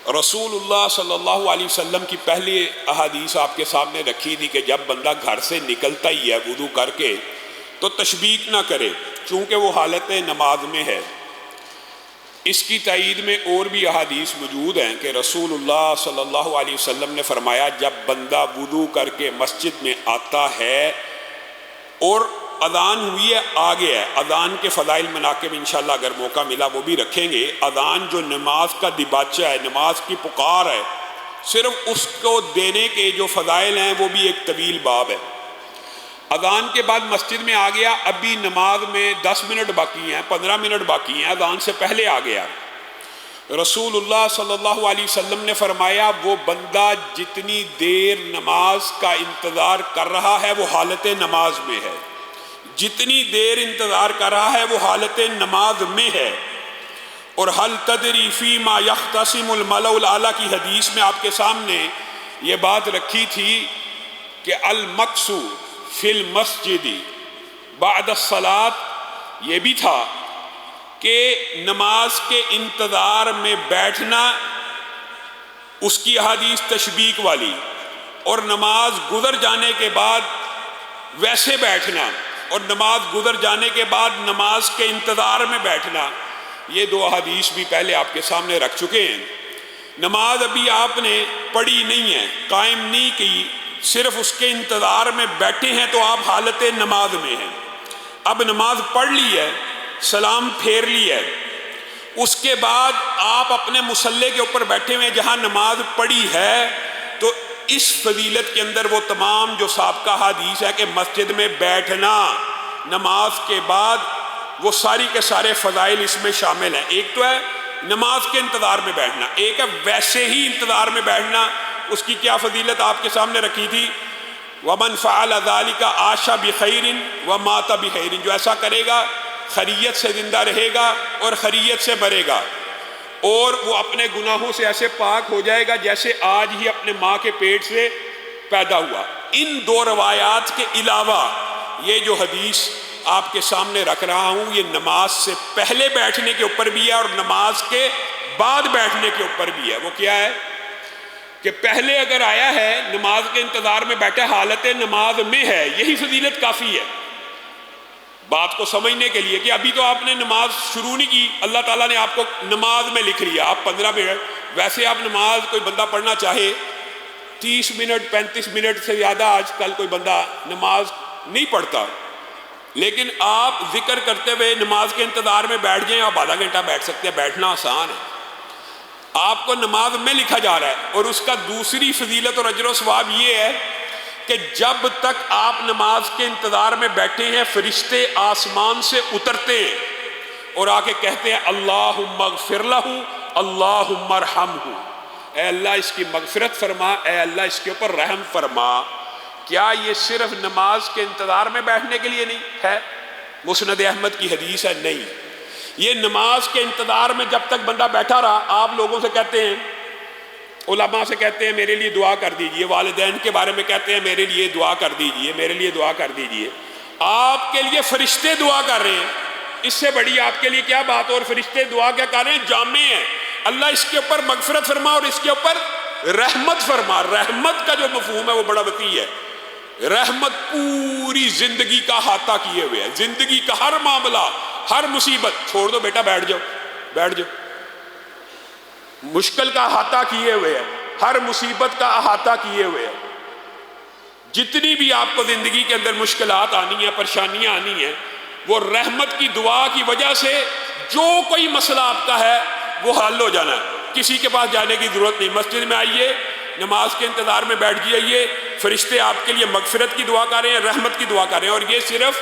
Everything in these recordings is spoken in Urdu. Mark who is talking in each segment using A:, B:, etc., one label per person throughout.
A: رسول اللہ صلی اللہ علیہ وسلم کی پہلی احادیث آپ کے سامنے رکھی تھی کہ جب بندہ گھر سے نکلتا ہی ہے وضو کر کے تو تشبیک نہ کرے چونکہ وہ حالت نماز میں ہے۔ اس کی تائید میں اور بھی احادیث موجود ہیں کہ رسول اللہ صلی اللہ علیہ وسلم نے فرمایا جب بندہ وضو کر کے مسجد میں آتا ہے اور اذان ہوئی ہے آ گیا ہے، اذان کے فضائل مناقب انشاءاللہ اگر موقع ملا وہ بھی رکھیں گے۔ اذان جو نماز کا دباچہ ہے، نماز کی پکار ہے، صرف اس کو دینے کے جو فضائل ہیں وہ بھی ایک طویل باب ہے۔ اذان کے بعد مسجد میں آ گیا، ابھی نماز میں 10 منٹ باقی ہیں، 15 منٹ باقی ہیں، اذان سے پہلے آ گیا، رسول اللہ صلی اللہ علیہ وسلم نے فرمایا وہ بندہ جتنی دیر نماز کا انتظار کر رہا ہے وہ حالت نماز میں ہے، جتنی دیر انتظار کر رہا ہے وہ حالت نماز میں ہے۔ اور حل تدری فیما یختصم الملأ الاعلیٰ کی حدیث میں آپ کے سامنے یہ بات رکھی تھی کہ المقصو فی المسجد بعد الصلاۃ، یہ بھی تھا کہ نماز کے انتظار میں بیٹھنا، اس کی حدیث تشبیک والی، اور نماز گزر جانے کے بعد ویسے بیٹھنا اور نماز گزر جانے کے بعد نماز کے انتظار میں بیٹھنا، یہ دو حدیث بھی پہلے آپ کے سامنے رکھ چکے ہیں۔ نماز ابھی آپ نے پڑھی نہیں ہے، قائم نہیں کی، صرف اس کے انتظار میں بیٹھے ہیں تو آپ حالت نماز میں ہیں۔ اب نماز پڑھ لی ہے، سلام پھیر لی ہے، اس کے بعد آپ اپنے مصلی کے اوپر بیٹھے ہوئے جہاں نماز پڑھی ہے، تو اس فضیلت کے اندر وہ تمام جو سابقہ حدیث ہے کہ مسجد میں بیٹھنا نماز کے بعد، وہ ساری کے سارے فضائل اس میں شامل ہیں۔ ایک تو ہے نماز کے انتظار میں بیٹھنا، ایک ہے ویسے ہی انتظار میں بیٹھنا، اس کی کیا فضیلت آپ کے سامنے رکھی تھی؟ وَمَنْ فَعَلَ ذَلِكَ عَاشَ بِخَيْرٍ وَمَاتَ بِخَيْرٍ، جو ایسا کرے گا خیریت سے زندہ رہے گا اور خیریت سے مرے گا، اور وہ اپنے گناہوں سے ایسے پاک ہو جائے گا جیسے آج ہی اپنے ماں کے پیٹ سے پیدا ہوا۔ ان دو روایات کے علاوہ یہ جو حدیث آپ کے سامنے رکھ رہا ہوں یہ نماز سے پہلے بیٹھنے کے اوپر بھی ہے اور نماز کے بعد بیٹھنے کے اوپر بھی ہے۔ وہ کیا ہے کہ پہلے اگر آیا ہے نماز کے انتظار میں بیٹھا حالت نماز میں ہے، یہی فضیلت کافی ہے بات کو سمجھنے کے لیے کہ ابھی تو آپ نے نماز شروع نہیں کی، اللہ تعالیٰ نے آپ کو نماز میں لکھ لیا، آپ 15 منٹ، ویسے آپ نماز کوئی بندہ پڑھنا چاہے 30 منٹ 35 منٹ سے زیادہ آج کل کوئی بندہ نماز نہیں پڑھتا، لیکن آپ ذکر کرتے ہوئے نماز کے انتظار میں بیٹھ جائیں، آپ آدھا گھنٹہ بیٹھ سکتے ہیں، بیٹھنا آسان ہے، آپ کو نماز میں لکھا جا رہا ہے۔ اور اس کا دوسری فضیلت اور اجر و ثواب یہ ہے کہ جب تک آپ نماز کے انتظار میں بیٹھے ہیں فرشتے آسمان سے اترتے ہیں اور آ کے کہتے ہیں اللہم اغفر لہ اللہم ارحمہ، اے اللہ اس کی مغفرت فرما، اے اللہ اس کے اوپر رحم فرما۔ کیا یہ صرف نماز کے انتظار میں بیٹھنے کے لیے نہیں ہے؟ مسند احمد کی حدیث ہے، نہیں، یہ نماز کے انتظار میں جب تک بندہ بیٹھا رہا، آپ لوگوں سے کہتے ہیں، علماء سے کہتے ہیں میرے لیے دعا کر دیجئے، والدین کے بارے میں کہتے ہیں میرے لیے دعا کر دیجئے، میرے لیے دعا کر دیجئے، آپ کے لیے فرشتے دعا کر رہے ہیں، اس سے بڑی آپ کے لیے کیا بات؟ اور فرشتے دعا کیا کر رہے ہیں؟ جامع ہیں، اللہ اس کے اوپر مغفرت فرما اور اس کے اوپر رحمت فرما۔ رحمت کا جو مفہوم ہے وہ بڑا وسیع ہے، رحمت پوری زندگی کا احاطہ کیے ہوئے ہے، زندگی کا ہر معاملہ، ہر مصیبت، چھوڑ دو بیٹا، بیٹھ جاؤ بیٹھ جاؤ، مشکل کا احاطہ کیے ہوئے ہے، ہر مصیبت کا احاطہ کیے ہوئے ہے، جتنی بھی آپ کو زندگی کے اندر مشکلات آنی ہیں، پریشانیاں آنی ہیں، وہ رحمت کی دعا کی وجہ سے جو کوئی مسئلہ آپ کا ہے وہ حل ہو جانا ہے، کسی کے پاس جانے کی ضرورت نہیں، مسجد میں آئیے، نماز کے انتظار میں بیٹھ جائیے، فرشتے آپ کے لیے مغفرت کی دعا کر رہے ہیں، رحمت کی دعا کر رہے ہیں، اور یہ صرف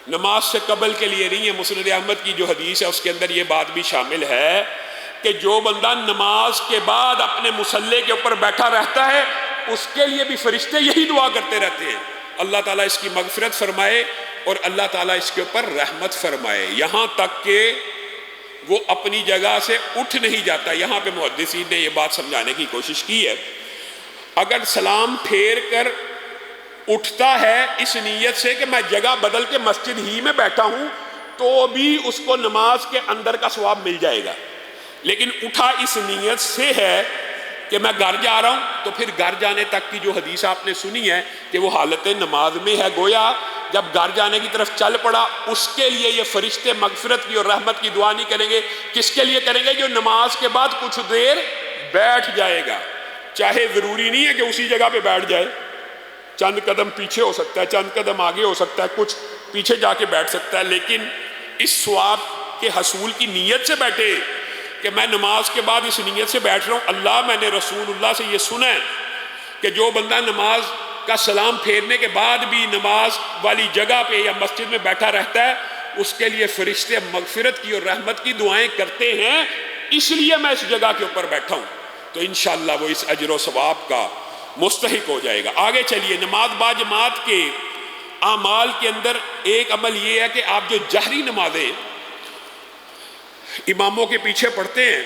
A: نماز سے قبل کے لیے نہیں ہے۔ مسند احمد کی جو حدیث ہے اس کے اندر یہ بات بھی شامل ہے کہ جو بندہ نماز کے بعد اپنے مصلی کے اوپر بیٹھا رہتا ہے اس کے لیے بھی فرشتے یہی دعا کرتے رہتے ہیں، اللہ تعالیٰ اس کی مغفرت فرمائے اور اللہ تعالیٰ اس کے اوپر رحمت فرمائے، یہاں تک کہ وہ اپنی جگہ سے اٹھ نہیں جاتا۔ یہاں پہ محدثین نے یہ بات سمجھانے کی کوشش کی ہے، اگر سلام پھیر کر اٹھتا ہے اس نیت سے کہ میں جگہ بدل کے مسجد ہی میں بیٹھا ہوں تو بھی اس کو نماز کے اندر کا ثواب مل جائے گا، لیکن اٹھا اس نیت سے ہے کہ میں گھر جا رہا ہوں، تو پھر گھر جانے تک کی جو حدیث آپ نے سنی ہے کہ وہ حالت نماز میں ہے، گویا جب گھر جانے کی طرف چل پڑا اس کے لیے یہ فرشتے مغفرت کی اور رحمت کی دعا نہیں کریں گے. کس کے لیے کریں گے؟ جو نماز کے بعد کچھ دیر بیٹھ جائے گا. چاہے ضروری نہیں ہے کہ اسی جگہ پہ بیٹھ جائے، چند قدم پیچھے ہو سکتا ہے، چند قدم آگے ہو سکتا ہے، کچھ پیچھے جا کے بیٹھ سکتا ہے، لیکن اس ثواب کے حصول کی نیت سے بیٹھے کہ میں نماز کے بعد اس نیت سے بیٹھ رہا ہوں. اللہ، میں نے رسول اللہ سے یہ سنا ہے کہ جو بندہ نماز کا سلام پھیرنے کے بعد بھی نماز والی جگہ پہ یا مسجد میں بیٹھا رہتا ہے، اس کے لیے فرشتے مغفرت کی اور رحمت کی دعائیں کرتے ہیں، اس لیے میں اس جگہ کے اوپر بیٹھا ہوں. تو انشاءاللہ وہ اس اجر و ثواب کا مستحق ہو جائے گا. آگے چلیے، نماز با جماعت کے اعمال کے اندر ایک عمل یہ ہے کہ آپ جو جہری نمازیں اماموں کے پیچھے پڑھتے ہیں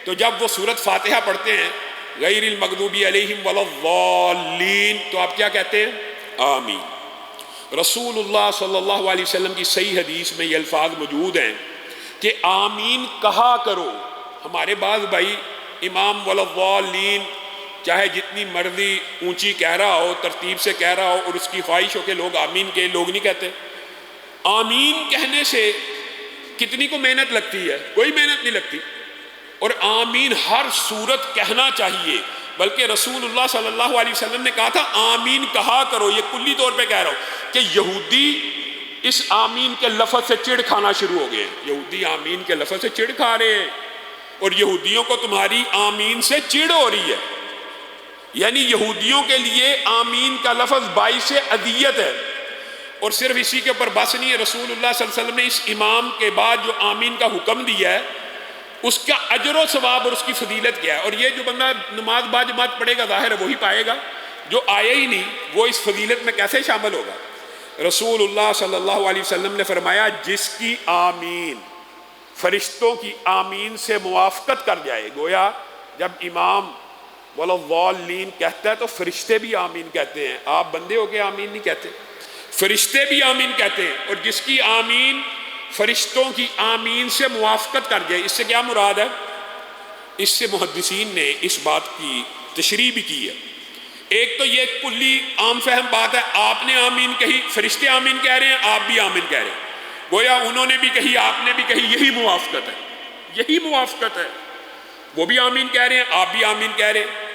A: تو جب وہ سورۃ فاتحہ پڑھتے ہیں غیر المغضوب علیہم ولا الضالین، تو آپ کیا کہتے ہیں؟ آمین. رسول اللہ صلی اللہ علیہ وسلم کی صحیح حدیث میں یہ الفاظ موجود ہیں کہ آمین کہا کرو. ہمارے بعض بھائی امام ولا الضالین چاہے جتنی مرضی اونچی کہہ رہا ہو، ترتیب سے کہہ رہا ہو، اور اس کی خواہش ہو کہ لوگ آمین کے، لوگ نہیں کہتے. آمین کہنے سے کتنی کو محنت لگتی ہے؟ کوئی محنت نہیں لگتی. اور آمین ہر صورت کہنا چاہیے، بلکہ رسول اللہ صلی اللہ علیہ وسلم نے کہا تھا آمین کہا کرو. یہ کلی طور پہ کہہ رہا ہوں کہ یہودی اس آمین کے لفظ سے چڑ کھانا شروع ہو گئے ہیں. یہودی آمین کے لفظ سے چڑ کھا رہے ہیں، اور یہودیوں کو تمہاری آمین سے چڑ ہو رہی ہے. یعنی یہودیوں کے لیے آمین کا لفظ باعث اذیت ہے. اور صرف اسی کے اوپر بس نہیں ہے، رسول اللہ صلی اللہ علیہ وسلم نے اس امام کے بعد جو آمین کا حکم دیا ہے اس کا اجر و ثواب اور اس کی فضیلت کیا ہے. اور یہ جو بندہ نماز با جماعت پڑھے گا ظاہر ہے وہی پائے گا، جو آیا ہی نہیں وہ اس فضیلت میں کیسے شامل ہوگا؟ رسول اللہ صلی اللہ علیہ وسلم نے فرمایا جس کی آمین فرشتوں کی آمین سے موافقت کر جائے، گویا جب امام ولا الضالین کہتا ہے تو فرشتے بھی آمین کہتے ہیں. آپ بندے ہو کے آمین نہیں کہتے، فرشتے بھی آمین کہتے ہیں. اور جس کی آمین فرشتوں کی آمین سے موافقت کر جائے، اس سے کیا مراد ہے؟ اس سے محدثین نے اس بات کی تشریح بھی کی ہے. ایک تو یہ کلی عام فہم بات ہے، آپ نے آمین کہی، فرشتے آمین کہہ رہے ہیں، آپ بھی آمین کہہ رہے ہیں، گویا انہوں نے بھی کہی آپ نے بھی کہی، یہی موافقت ہے، یہی موافقت ہے. وہ بھی آمین کہہ رہے ہیں، آپ بھی آمین کہہ رہے ہیں.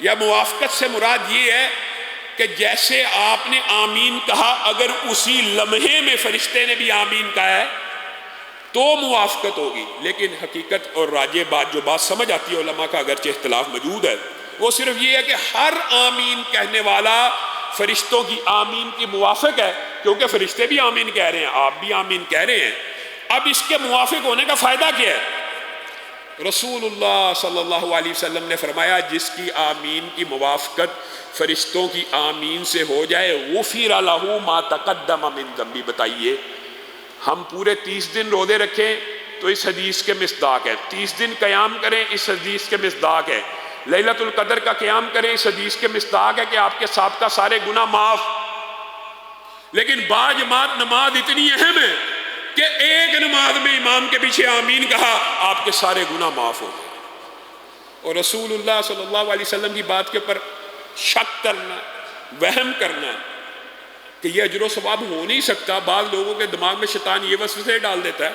A: یا موافقت سے مراد یہ ہے کہ جیسے آپ نے آمین کہا اگر اسی لمحے میں فرشتے نے بھی آمین کہا ہے تو موافقت ہوگی. لیکن حقیقت اور راجح بات جو بات سمجھ آتی ہے علماء کا اگرچہ اختلاف موجود ہے، وہ صرف یہ ہے کہ ہر آمین کہنے والا فرشتوں کی آمین کی موافق ہے، کیونکہ فرشتے بھی آمین کہہ رہے ہیں، آپ بھی آمین کہہ رہے ہیں. اب اس کے موافق ہونے کا فائدہ کیا ہے؟ رسول اللہ صلی اللہ علیہ وسلم نے فرمایا جس کی آمین کی موافقت فرشتوں کی آمین سے ہو جائے غفر لہ ما تقدم من ذنبہ. بتائیے ہم پورے 30 دن روزے رکھیں تو اس حدیث کے مصداق ہے، 30 دن قیام کریں اس حدیث کے مصداق ہے، لیلۃ القدر کا قیام کریں اس حدیث کے مصداق ہے کہ آپ کے سابقہ سارے گناہ معاف. لیکن با جماعت نماز اتنی اہم ہے کہ ایک نماز میں امام کے پیچھے آمین کہا آپ کے سارے گناہ معاف ہو گئے. اور رسول اللہ صلی اللہ علیہ وسلم کی بات کے اوپر شک کرنا، وہم کرنا کہ یہ اجر و ثواب ہو نہیں سکتا، بعض لوگوں کے دماغ میں شیطان یہ وسوسے ڈال دیتا ہے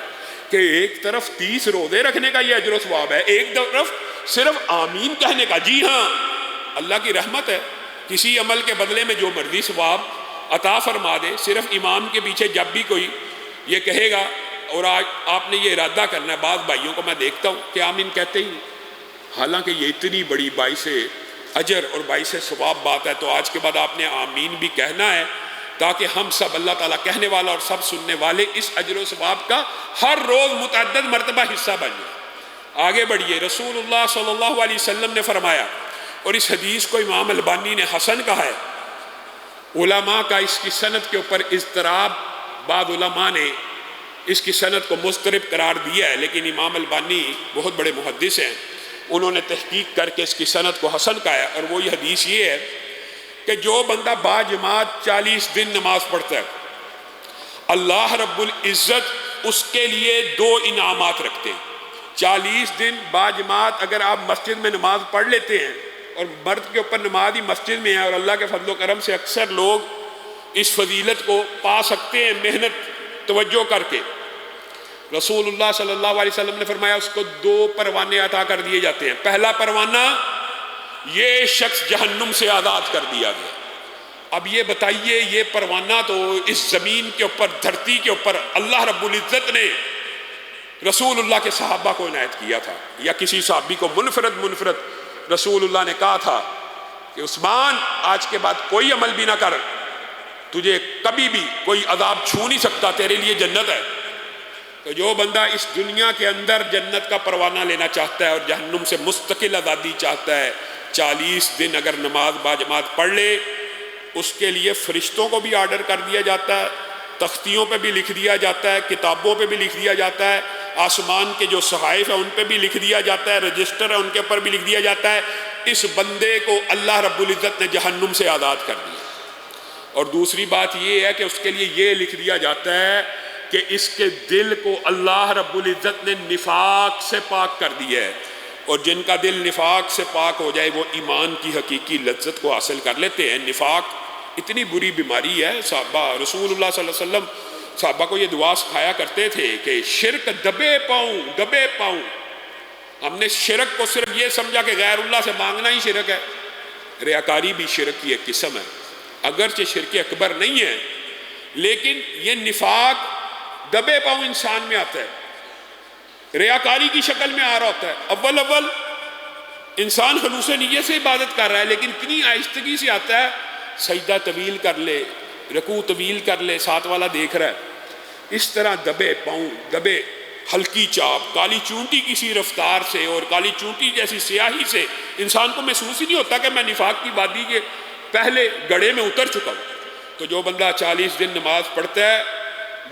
A: کہ ایک طرف 30 روزے رکھنے کا یہ اجر و ثواب ہے، ایک طرف صرف آمین کہنے کا. جی ہاں، اللہ کی رحمت ہے، کسی عمل کے بدلے میں جو مرضی ثواب عطا فرما دے. صرف امام کے پیچھے جب بھی کوئی یہ کہے گا اور آج آپ نے یہ ارادہ کرنا ہے، بعض بھائیوں کو میں دیکھتا ہوں کہ آمین کہتے ہی، حالانکہ یہ اتنی بڑی باعث اجر اور باعث ثواب بات ہے، تو آج کے بعد آپ نے آمین بھی کہنا ہے تاکہ ہم سب اللہ تعالیٰ کہنے والا اور سب سننے والے اس اجر و ثواب کا ہر روز متعدد مرتبہ حصہ بن جائے. آگے بڑھیے. رسول اللہ صلی اللہ علیہ وسلم نے فرمایا، اور اس حدیث کو امام البانی نے حسن کہا ہے، علماء کا اس کی سند کے اوپر اضطراب، بعض علماء نے اس کی سند کو مضطرب قرار دیا ہے، لیکن امام البانی بہت بڑے محدث ہیں، انہوں نے تحقیق کر کے اس کی سند کو حسن کہا ہے. اور وہ یہ حدیث یہ ہے کہ جو بندہ با جماعت 40 دن نماز پڑھتا ہے، اللہ رب العزت اس کے لیے 2 انعامات رکھتے ہیں. 40 دن باجماعت اگر آپ مسجد میں نماز پڑھ لیتے ہیں، اور مرد کے اوپر نماز ہی مسجد میں ہے، اور اللہ کے فضل و کرم سے اکثر لوگ اس فضیلت کو پا سکتے ہیں محنت توجہ کر کے، رسول اللہ صلی اللہ علیہ وسلم نے فرمایا اس کو 2 پروانے عطا کر دیے جاتے ہیں۔ پہلا پروانہ، یہ شخص جہنم سے آزاد کر دیا گیا۔ اب یہ بتائیے، یہ پروانہ تو اس زمین کے اوپر، دھرتی کے اوپر اللہ رب العزت نے رسول اللہ کے صحابہ کو عنایت کیا تھا، یا کسی صحابی کو منفرد رسول اللہ نے کہا تھا کہ عثمان آج کے بعد کوئی عمل بھی نہ کر، تجھے کبھی بھی کوئی عذاب چھو نہیں سکتا، تیرے لیے جنت ہے۔ تو جو بندہ اس دنیا کے اندر جنت کا پروانہ لینا چاہتا ہے اور جہنم سے مستقل آزادی چاہتا ہے، 40 دن اگر نماز باجماعت پڑھ لے، اس کے لیے فرشتوں کو بھی آرڈر کر دیا جاتا ہے، تختیوں پہ بھی لکھ دیا جاتا ہے، کتابوں پہ بھی لکھ دیا جاتا ہے، آسمان کے جو صحائف ہیں ان پہ بھی لکھ دیا جاتا ہے، رجسٹر ہے ان کے اوپر بھی لکھ دیا جاتا ہے، اس بندے کو اللہ رب العزت نے جہنم سے آزاد کر دیا۔ اور دوسری بات یہ ہے کہ اس کے لیے یہ لکھ دیا جاتا ہے کہ اس کے دل کو اللہ رب العزت نے نفاق سے پاک کر دیا ہے، اور جن کا دل نفاق سے پاک ہو جائے وہ ایمان کی حقیقی لذت کو حاصل کر لیتے ہیں۔ نفاق اتنی بری بیماری ہے، صحابہ رسول اللہ صلی اللہ علیہ وسلم صحابہ کو یہ دعا سکھایا کرتے تھے کہ شرک دبے پاؤں۔ ہم نے شرک کو صرف یہ سمجھا کہ غیر اللہ سے مانگنا ہی شرک ہے، ریاکاری بھی شرک کی ایک قسم ہے، اگرچہ شرک اکبر نہیں ہے، لیکن یہ نفاق دبے پاؤں انسان میں آتا ہے، ریاکاری کی شکل میں آ رہا ہوتا ہے۔ اول انسان خلوص نیت سے عبادت کر رہا ہے، لیکن اتنی آہستگی سے آتا ہے، سجدہ طویل کر لے، رکوع طویل کر لے، ساتھ والا دیکھ رہا ہے، اس طرح دبے پاؤں، دبے ہلکی چاپ، کالی چونٹی کسی رفتار سے اور کالی چونٹی جیسی سیاہی سے انسان کو محسوس ہی نہیں ہوتا کہ میں نفاق کی وادی کے پہلے گڑھے میں اتر چکا ہوں۔ تو جو بندہ 40 دن نماز پڑھتا ہے،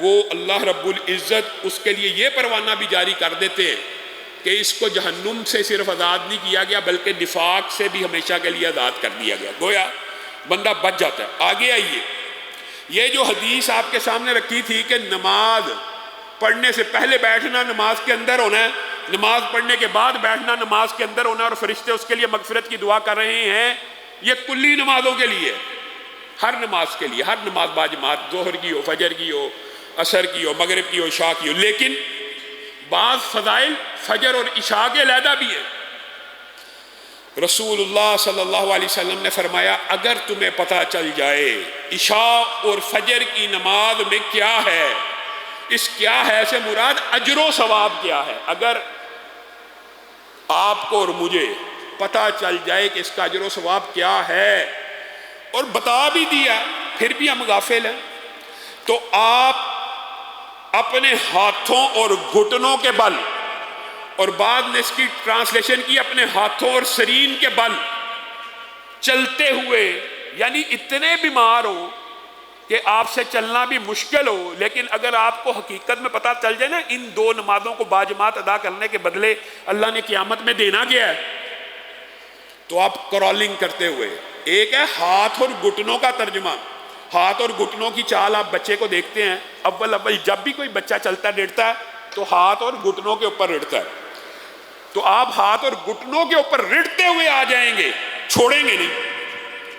A: وہ اللہ رب العزت اس کے لیے یہ پروانہ بھی جاری کر دیتے ہیں کہ اس کو جہنم سے صرف آزاد نہیں کیا گیا بلکہ نفاق سے بھی ہمیشہ کے لیے آزاد کر دیا گیا، گویا بندہ بچ جاتا ہے۔ آگے آئیے، یہ جو حدیث آپ کے سامنے رکھی تھی کہ نماز پڑھنے سے پہلے بیٹھنا نماز کے اندر ہونا ہے، نماز پڑھنے کے بعد بیٹھنا نماز کے اندر ہونا، اور فرشتے اس کے لیے مغفرت کی دعا کر رہے ہیں، یہ کلی نمازوں کے لیے، ہر نماز کے لیے، ہر نماز باجماعت، ظہر کی ہو، فجر کی ہو، عصر کی ہو، مغرب کی ہو، عشاء کی ہو۔ لیکن بعض فضائل فجر اور عشاء کے علیحدہ بھی ہے۔ رسول اللہ صلی اللہ علیہ وسلم نے فرمایا اگر تمہیں پتہ چل جائے عشاء اور فجر کی نماز میں کیا ہے، اس کیا ہے سے مراد اجر و ثواب کیا ہے، اگر آپ کو اور مجھے پتہ چل جائے کہ اس کا اجر و ثواب کیا ہے اور بتا بھی دیا پھر بھی ہم غافل ہیں، تو آپ اپنے ہاتھوں اور گھٹنوں کے بل، اور بعد نے اس کی ٹرانسلیشن کی اپنے ہاتھوں اور سرین کے بل چلتے ہوئے، یعنی اتنے بیمار ہو کہ آپ سے چلنا بھی مشکل ہو، لیکن اگر آپ کو حقیقت میں پتہ چل جائے نا ان 2 نمازوں کو باجماعت ادا کرنے کے بدلے اللہ نے قیامت میں دینا گیا ہے، تو آپ کرالنگ کرتے ہوئے، ایک ہے ہاتھ اور گھٹنوں کا ترجمہ، ہاتھ اور گھٹنوں کی چال آپ بچے کو دیکھتے ہیں، اول جب بھی کوئی بچہ چلتا ریڑتا ہے تو ہاتھ اور گھٹنوں کے اوپر ریڑتا ہے، تو آپ ہاتھ اور گھٹنوں کے اوپر ریڑتے ہوئے آ جائیں گے، چھوڑیں گے نہیں۔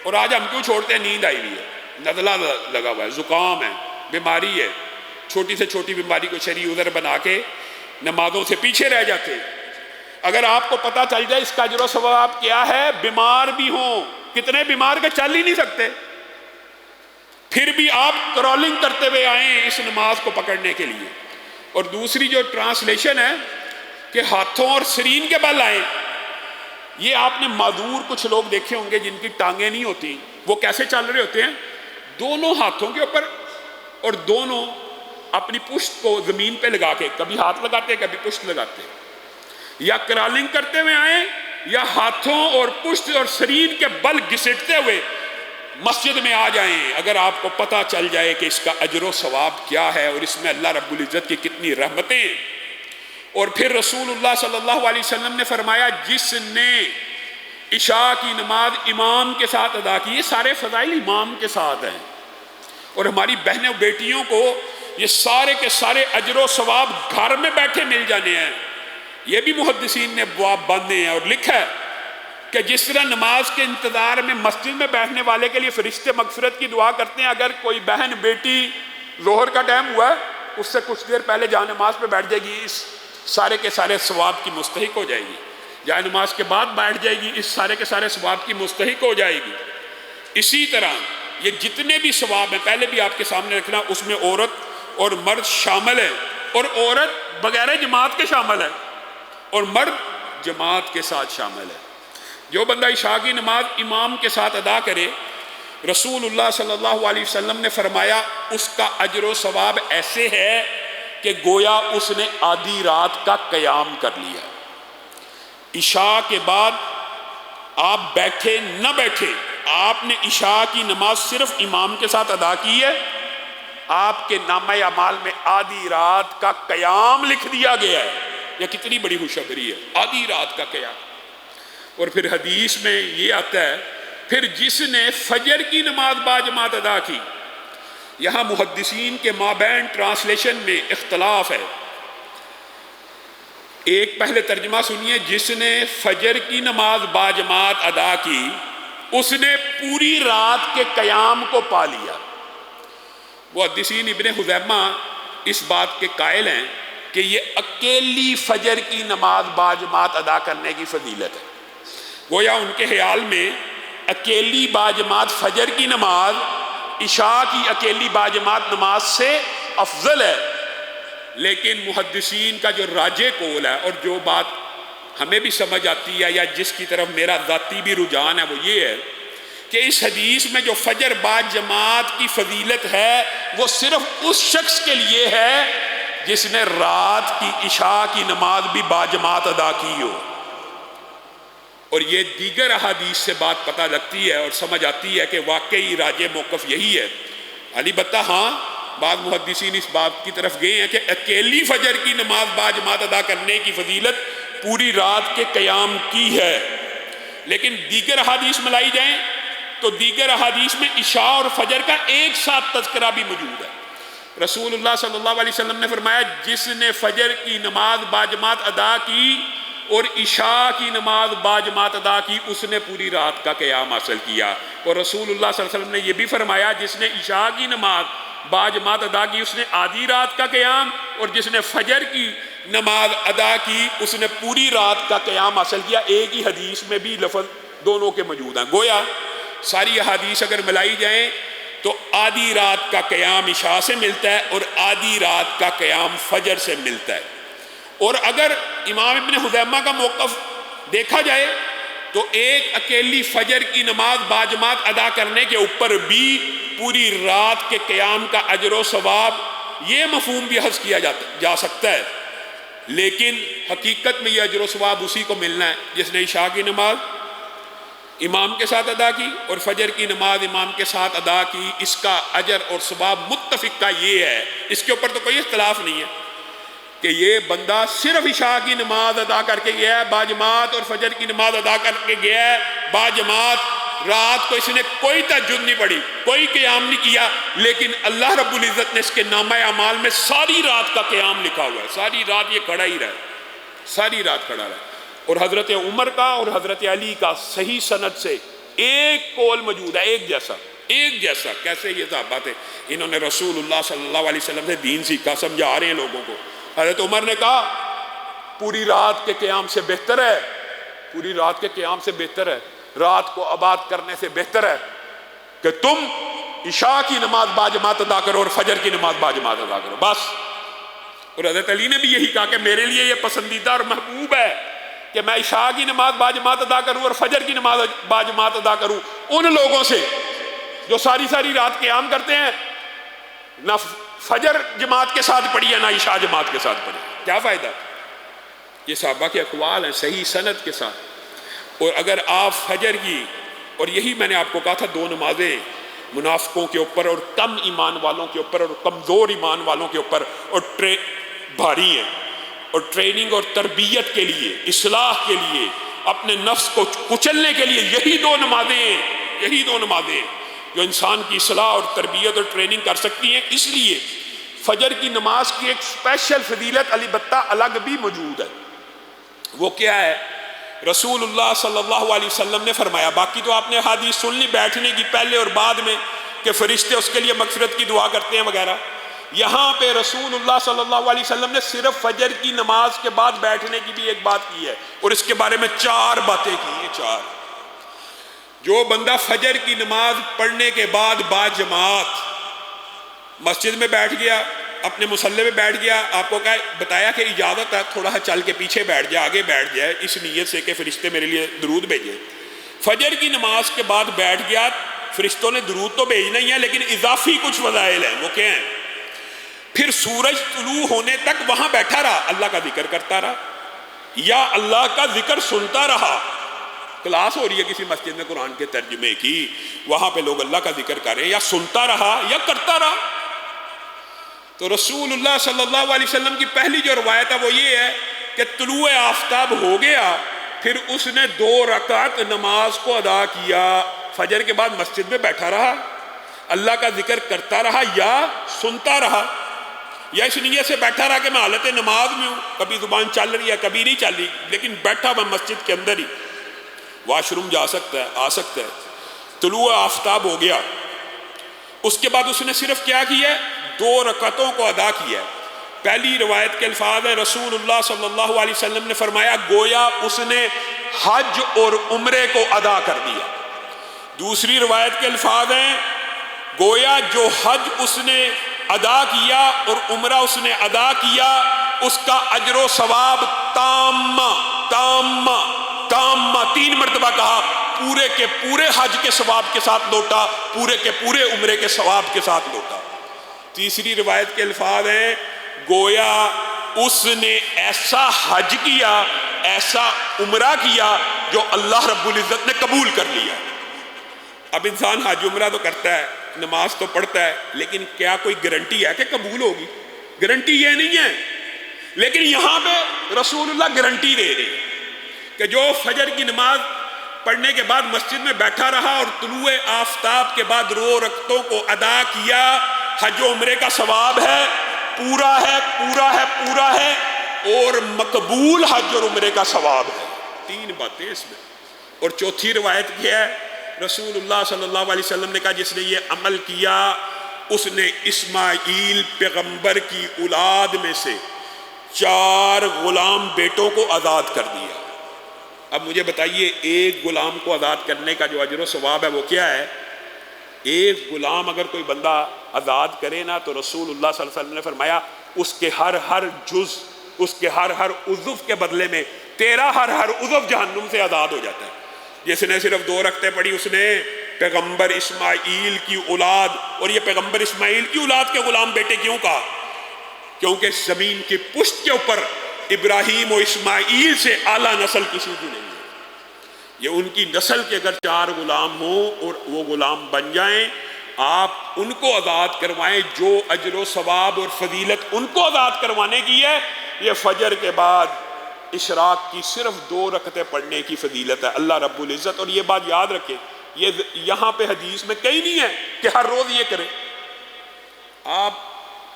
A: اور آج ہم کیوں چھوڑتے ہیں؟ نیند آئی ہوئی ہے، نزلہ لگا ہوا ہے، زکام ہے، بیماری ہے، چھوٹی سے چھوٹی بیماری کو شرعی عذر بنا کے نمازوں سے پیچھے رہ جاتے ہیں۔ اگر آپ کو پتہ چل جائے اس کا اجر و ثواب کیا ہے، بیمار بھی ہوں، کتنے بیمار کے چل ہی نہیں سکتے، پھر بھی آپ کرالنگ کرتے ہوئے آئیں اس نماز کو پکڑنے کے لیے۔ اور دوسری جو ٹرانسلیشن ہے کہ ہاتھوں اور سرین کے بل آئیں، یہ آپ نے معذور کچھ لوگ دیکھے ہوں گے جن کی ٹانگیں نہیں ہوتی، وہ کیسے چل رہے ہوتے ہیں؟ دونوں ہاتھوں کے اوپر اور دونوں اپنی پشت کو زمین پہ لگا کے، کبھی ہاتھ لگاتے ہیں کبھی پشت لگاتے ہیں، یا کرالنگ کرتے ہوئے آئیں یا ہاتھوں اور پشت اور سرین کے بل گھسٹتے ہوئے مسجد میں آ جائیں، اگر آپ کو پتہ چل جائے کہ اس کا اجر و ثواب کیا ہے اور اس میں اللہ رب العزت کی کتنی رحمتیں ہیں۔ اور پھر رسول اللہ صلی اللہ علیہ وسلم نے فرمایا جس نے عشاء کی نماز امام کے ساتھ ادا کی، یہ سارے فضائل امام کے ساتھ ہیں، اور ہماری بہنوں بیٹیوں کو یہ سارے کے سارے اجر و ثواب گھر میں بیٹھے مل جانے ہیں، یہ بھی محدثین نے ابواب باندھے ہیں اور لکھا ہے کہ جس طرح نماز کے انتظار میں مسجد میں بیٹھنے والے کے لیے فرشتے مغفرت کی دعا کرتے ہیں، اگر کوئی بہن بیٹی ظہر کا ٹائم ہوا ہے اس سے کچھ دیر پہلے جہاں نماز پہ بیٹھ جائے گی، اس سارے کے سارے ثواب کی مستحق ہو جائے گی، جہاں نماز کے بعد بیٹھ جائے گی اس سارے کے سارے ثواب کی مستحق ہو جائے گی۔ اسی طرح یہ جتنے بھی ثواب ہیں پہلے بھی آپ کے سامنے رکھنا، اس میں عورت اور مرد شامل ہے، اور عورت بغیر جماعت کے شامل ہے اور مرد جماعت کے ساتھ شامل ہے۔ جو بندہ عشاء کی نماز امام کے ساتھ ادا کرے، رسول اللہ صلی اللہ علیہ وسلم نے فرمایا اس کا اجر و ثواب ایسے ہے کہ گویا اس نے آدھی رات کا قیام کر لیا۔ عشاء کے بعد آپ بیٹھے نہ بیٹھے، آپ نے عشاء کی نماز صرف امام کے ساتھ ادا کی ہے، آپ کے نامہ اعمال میں آدھی رات کا قیام لکھ دیا گیا ہے۔ یہ کتنی بڑی خوشخبری ہے، آدھی رات کا قیام۔ اور پھر حدیث میں یہ آتا ہے پھر جس نے فجر کی نماز باجماعت ادا کی، یہاں محدثین کے مابین ٹرانسلیشن میں اختلاف ہے۔ ایک پہلے ترجمہ سنیے، جس نے فجر کی نماز باجماعت ادا کی اس نے پوری رات کے قیام کو پا لیا۔ محدثین ابن خزیمہ اس بات کے قائل ہیں کہ یہ اکیلی فجر کی نماز باجماعت ادا کرنے کی فضیلت ہے۔ گویا ان کے خیال میں اکیلی باجماعت فجر کی نماز عشاء کی اکیلی باجماعت نماز سے افضل ہے، لیکن محدثین کا جو راجح قول ہے اور جو بات ہمیں بھی سمجھ آتی ہے یا جس کی طرف میرا ذاتی بھی رجحان ہے وہ یہ ہے کہ اس حدیث میں جو فجر باجماعت کی فضیلت ہے وہ صرف اس شخص کے لیے ہے جس نے رات کی عشاء کی نماز بھی باجماعت ادا کی ہو۔ اور یہ دیگر احادیث سے بات پتہ لگتی ہے اور سمجھ آتی ہے کہ واقعی راجح موقف یہی ہے۔ البتہ ہاں بعض محدثین اس بات کی طرف گئے ہیں کہ اکیلی فجر کی نماز باجماعت ادا کرنے کی فضیلت پوری رات کے قیام کی ہے، لیکن دیگر احادیث ملائی جائیں تو دیگر احادیث میں عشاء اور فجر کا ایک ساتھ تذکرہ بھی موجود ہے۔ رسول اللہ صلی اللہ علیہ وسلم نے فرمایا جس نے فجر کی نماز باجماعت ادا کی اور عشاء کی نماز باجماعت ادا کی اس نے پوری رات کا قیام حاصل کیا۔ اور رسول اللہ صلی اللہ علیہ وسلم نے یہ بھی فرمایا جس نے عشاء کی نماز باجماعت ادا کی اس نے آدھی رات کا قیام، اور جس نے فجر کی نماز ادا کی اس نے پوری رات کا قیام حاصل کیا۔ ایک ہی حدیث میں بھی لفظ دونوں کے موجود ہیں۔ گویا ساری احادیث اگر ملائی جائیں تو آدھی رات کا قیام عشاء سے ملتا ہے اور آدھی رات کا قیام فجر سے ملتا ہے۔ اور اگر امام ابن خزیمہ کا موقف دیکھا جائے تو ایک اکیلی فجر کی نماز باجماعت ادا کرنے کے اوپر بھی پوری رات کے قیام کا اجر و ثواب یہ مفہوم بھی حذف کیا جا سکتا ہے، لیکن حقیقت میں یہ اجر و ثواب اسی کو ملنا ہے جس نے عشاء کی نماز امام کے ساتھ ادا کی اور فجر کی نماز امام کے ساتھ ادا کی۔ اس کا اجر اور ثواب متفق کا یہ ہے، اس کے اوپر تو کوئی اختلاف نہیں ہے کہ یہ بندہ صرف عشاء کی نماز ادا کر کے گیا ہے باجماعت اور فجر کی نماز ادا کر کے گیا ہے باجماعت، رات کو اس نے کوئی تہجد نہیں پڑھی، کوئی قیام نہیں کیا، لیکن اللہ رب العزت نے اس کے نامہ اعمال میں ساری رات کا قیام لکھا ہوا ہے۔ ساری رات یہ کھڑا ہی رہا، ساری رات کھڑا رہا۔ اور حضرت عمر کا اور حضرت علی کا صحیح سند سے ایک قول موجود ہے، ایک جیسا۔ کیسے یہ صحابہ تھے، انہوں نے رسول اللہ صلی اللہ علیہ وسلم سے دین سیکھا، سمجھا رہے ہیں لوگوں کو۔ حضرت عمر نے کہا پوری رات کے قیام سے بہتر ہے، پوری رات کے قیام سے بہتر ہے، رات کو آباد کرنے سے بہتر ہے کہ تم عشاء کی نماز باجماعت ادا کرو اور فجر کی نماز باجماعت ادا کرو، بس۔ اور حضرت علی نے بھی یہی کہا کہ میرے لیے یہ پسندیدہ اور محبوب ہے کہ میں عشاء کی نماز باجماعت ادا کروں اور فجر کی نماز باجماعت ادا کروں ان لوگوں سے جو ساری رات قیام کرتے ہیں، نہ فجر جماعت کے ساتھ پڑھی ہے نہ عشاء جماعت کے ساتھ پڑھی، کیا فائدہ؟ یہ صحابہ کے اقوال ہیں صحیح سند کے ساتھ۔ اور اگر آپ فجر کی، اور یہی میں نے آپ کو کہا تھا دو نمازیں منافقوں کے اوپر اور کم ایمان والوں کے اوپر اور کمزور ایمان والوں کے اوپر اور بھاری ہیں، اور ٹریننگ اور تربیت کے لیے، اصلاح کے لیے، اپنے نفس کو کچلنے کے لیے یہی دو نمازیں ہیں جو انسان کی اصلاح اور تربیت اور ٹریننگ کر سکتی ہیں۔ اس لیے فجر کی نماز کی ایک اسپیشل فضیلت البتہ الگ بھی موجود ہے، وہ کیا ہے؟ رسول اللہ صلی اللہ علیہ وسلم نے فرمایا، باقی تو آپ نے حدیث سن لی بیٹھنے کی پہلے اور بعد میں کہ فرشتے اس کے لیے مغفرت کی دعا کرتے ہیں وغیرہ، یہاں پہ رسول اللہ صلی اللہ علیہ وسلم نے صرف فجر کی نماز کے بعد بیٹھنے کی بھی ایک بات کی ہے، اور اس کے بارے میں 4 باتیں کی ہیں۔ 4، جو بندہ فجر کی نماز پڑھنے کے بعد باجماعت مسجد میں بیٹھ گیا، اپنے مصلی میں بیٹھ گیا، آپ کو بتایا کہ اجازت ہے تھوڑا سا چل کے پیچھے بیٹھ جائے، آگے بیٹھ جائے، اس نیت سے کہ فرشتے میرے لیے درود بھیجیں۔ فجر کی نماز کے بعد بیٹھ گیا، فرشتوں نے درود تو بھیجنا ہی ہے لیکن اضافی کچھ فضائل ہیں، وہ کیا ہیں؟ پھر سورج طلوع ہونے تک وہاں بیٹھا رہا، اللہ کا ذکر کرتا رہا یا اللہ کا ذکر سنتا رہا۔ کلاس ہو رہی ہے کسی مسجد میں قرآن کے ترجمے کی، وہاں پہ لوگ اللہ کا ذکر کر رہے ہیں، یا سنتا رہا یا کرتا رہا۔ تو رسول اللہ صلی اللہ علیہ وسلم کی پہلی جو روایت ہے وہ یہ ہے کہ طلوع آفتاب ہو گیا، پھر اس نے 2 رکعت نماز کو ادا کیا، فجر کے بعد مسجد میں بیٹھا رہا، اللہ کا ذکر کرتا رہا یا سنتا رہا، یا اس نیت سے بیٹھا رہا کہ میں حالت نماز میں ہوں، کبھی زبان چل رہی ہے کبھی نہیں چل رہی، لیکن بیٹھا میں مسجد کے اندر ہی، واش روم جا سکتا ہے، آ سکتا ہے۔ طلوع آفتاب ہو گیا، اس کے بعد اس نے صرف کیا کیا ہے؟ 2 رکعتوں کو ادا کیا ہے۔ پہلی روایت کے الفاظ ہیں، رسول اللہ صلی اللہ علیہ وسلم نے فرمایا گویا اس نے حج اور عمرے کو ادا کر دیا۔ دوسری روایت کے الفاظ ہیں، گویا جو حج اس نے ادا کیا اور عمرہ اس نے ادا کیا، اس کا اجر و ثواب تامہ 3 مرتبہ کہا، پورے کے پورے حج کے ثواب کے ساتھ لوٹا، پورے کے پورے عمرے کے ثواب کے ساتھ لوٹا۔ تیسری روایت کے الفاظ ہیں، گویا اس نے ایسا حج کیا، ایسا عمرہ کیا جو اللہ رب العزت نے قبول کر لیا۔ اب انسان حج عمرہ تو کرتا ہے، نماز تو پڑھتا ہے، لیکن کیا کوئی گارنٹی ہے کہ قبول ہوگی؟ گارنٹی یہ نہیں ہے، لیکن یہاں پہ رسول اللہ گارنٹی دے رہے ہیں کہ جو فجر کی نماز پڑھنے کے بعد مسجد میں بیٹھا رہا اور طلوع آفتاب کے بعد 2 رکعتوں کو ادا کیا، حج و عمرے کا ثواب ہے، پورا ہے پورا ہے پورا ہے، اور مقبول حج اور عمرے کا ثواب ہے۔ 3 باتیں اس میں۔ اور چوتھی روایت کیا ہے؟ رسول اللہ صلی اللہ علیہ وسلم نے کہا جس نے یہ عمل کیا اس نے اسماعیل پیغمبر کی اولاد میں سے 4 غلام بیٹوں کو آزاد کر دیا۔ اب مجھے بتائیے، ایک غلام کو آزاد کرنے کا جو اجر و ثواب ہے وہ کیا ہے؟ ایک غلام اگر کوئی بندہ آزاد کرے نا تو رسول اللہ صلی اللہ علیہ وسلم نے فرمایا اس کے ہر جز، اس کے ہر عضو کے بدلے میں تیرا ہر عضو جہنم سے آزاد ہو جاتا ہے۔ جس نے صرف 2 رکعتیں پڑھی اس نے پیغمبر اسماعیل کی اولاد، اور یہ پیغمبر اسماعیل کی اولاد کے غلام بیٹے کیوں کہا؟ کیونکہ زمین کی پشت کے اوپر ابراہیم و اسماعیل سے اعلیٰ نسل کسی کی نہیں ہے۔ یہ ان کی نسل کے اگر 4 غلام ہوں اور وہ غلام بن جائیں، آپ ان کو آزاد کروائیں، جو اجر و ثواب اور فضیلت ان کو آزاد کروانے کی ہے، یہ فجر کے بعد اشراق کی صرف 2 رکعتیں پڑھنے کی فضیلت ہے اللہ رب العزت۔ اور یہ بات یاد رکھیں، یہ یہاں پہ حدیث میں کہیں نہیں ہے کہ ہر روز یہ کریں۔ آپ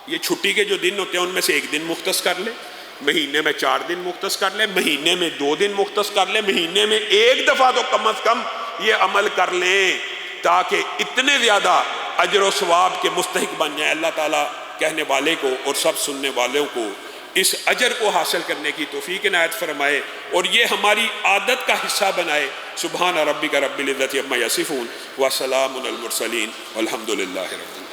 A: یہ چھٹی کے جو دن ہوتے ہیں ان میں سے 1 دن مختص کر لیں، مہینے میں 4 دن مختص کر لیں، مہینے میں 2 دن مختص کر لیں، مہینے میں 1 دفعہ تو کم از کم یہ عمل کر لیں تاکہ اتنے زیادہ اجر و ثواب کے مستحق بن جائیں۔ اللہ تعالیٰ کہنے والے کو اور سب سننے والوں کو اس اجر کو حاصل کرنے کی توفیق عنایت فرمائے اور یہ ہماری عادت کا حصہ بنائے۔ سبحان ربک رب العزت عما یصفون وسلام علی المرسلین والحمد للہ رب العالمین۔